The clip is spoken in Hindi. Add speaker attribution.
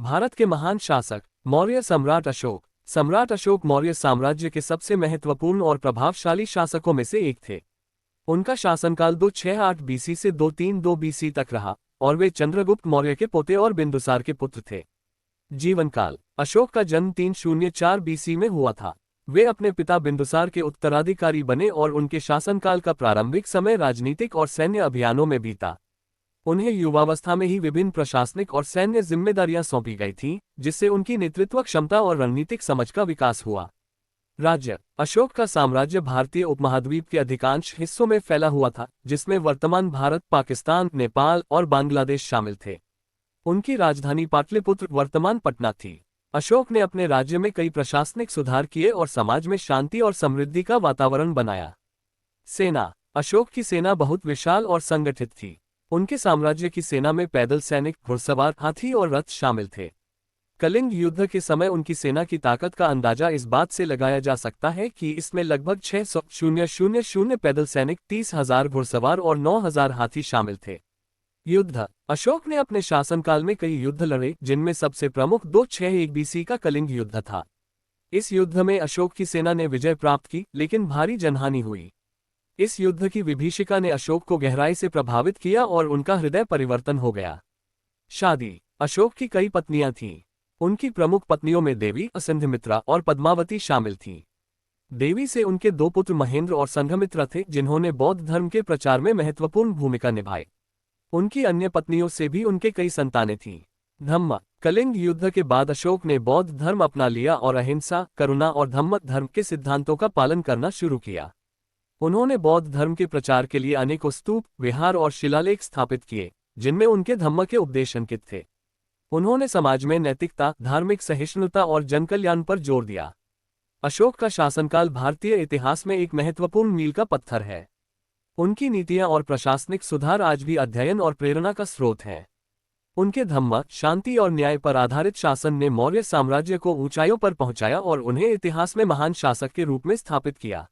Speaker 1: भारत के महान शासक मौर्य सम्राट अशोक। सम्राट अशोक मौर्य साम्राज्य के सबसे महत्वपूर्ण और प्रभावशाली शासकों में से एक थे। उनका शासनकाल 268 बीसी से 232 बीसी तक रहा और वे चंद्रगुप्त मौर्य के पोते और बिंदुसार के पुत्र थे। जीवन काल। अशोक का जन्म 304 बीसी में हुआ था। वे अपने पिता बिंदुसार के उत्तराधिकारी बने और उनके शासनकाल का प्रारंभिक समय राजनीतिक और सैन्य अभियानों में बीता। उन्हें युवावस्था में ही विभिन्न प्रशासनिक और सैन्य जिम्मेदारियां सौंपी गई थीं, जिससे उनकी नेतृत्व क्षमता और रणनीतिक समझ का विकास हुआ। राज्य। अशोक का साम्राज्य भारतीय उपमहाद्वीप के अधिकांश हिस्सों में फैला हुआ था, जिसमें वर्तमान भारत, पाकिस्तान, नेपाल और बांग्लादेश शामिल थे। उनकी राजधानी पाटलिपुत्र वर्तमान पटना थी। अशोक ने अपने राज्य में कई प्रशासनिक सुधार किए और समाज में शांति और समृद्धि का वातावरण बनाया। सेना। अशोक की सेना बहुत विशाल और संगठित थी। उनके साम्राज्य की सेना में पैदल सैनिक, घुड़सवार, हाथी और रथ शामिल थे। कलिंग युद्ध के समय उनकी सेना की ताकत का अंदाजा इस बात से लगाया जा सकता है कि इसमें लगभग 600 पैदल सैनिक, 30,000 घुड़सवार और 9,000 हाथी शामिल थे। युद्ध। अशोक ने अपने शासनकाल में कई युद्ध लड़े, जिनमें सबसे प्रमुख 261 बीसी का कलिंग युद्ध था। इस युद्ध में अशोक की सेना ने विजय प्राप्त की, लेकिन भारी जनहानि हुई। इस युद्ध की विभीषिका ने अशोक को गहराई से प्रभावित किया और उनका हृदय परिवर्तन हो गया। शादी। अशोक की कई पत्नियां थीं। उनकी प्रमुख पत्नियों में देवी, संघमित्रा और पद्मावती शामिल थीं। देवी से उनके 2 पुत्र महेंद्र और संघमित्रा थे, जिन्होंने बौद्ध धर्म के प्रचार में महत्वपूर्ण भूमिका निभाई। उनकी अन्य पत्नियों से भी उनके कई संतानें थीं। धम्म। कलिंग युद्ध के बाद अशोक ने बौद्ध धर्म अपना लिया और अहिंसा, करुणा और धम्म धर्म के सिद्धांतों का पालन करना शुरू किया। उन्होंने बौद्ध धर्म के प्रचार के लिए अनेकों स्तूप, विहार और शिलालेख स्थापित किए, जिनमें उनके धम्म के उपदेश अंकित थे। उन्होंने समाज में नैतिकता, धार्मिक सहिष्णुता और जनकल्याण पर जोर दिया। अशोक का शासनकाल भारतीय इतिहास में एक महत्वपूर्ण मील का पत्थर है। उनकी नीतियां और प्रशासनिक सुधार आज भी अध्ययन और प्रेरणा का स्रोत हैं। उनके धम्म, शांति और न्याय पर आधारित शासन ने मौर्य साम्राज्य को ऊंचाइयों पर पहुंचाया और उन्हें इतिहास में महान शासक के रूप में स्थापित किया।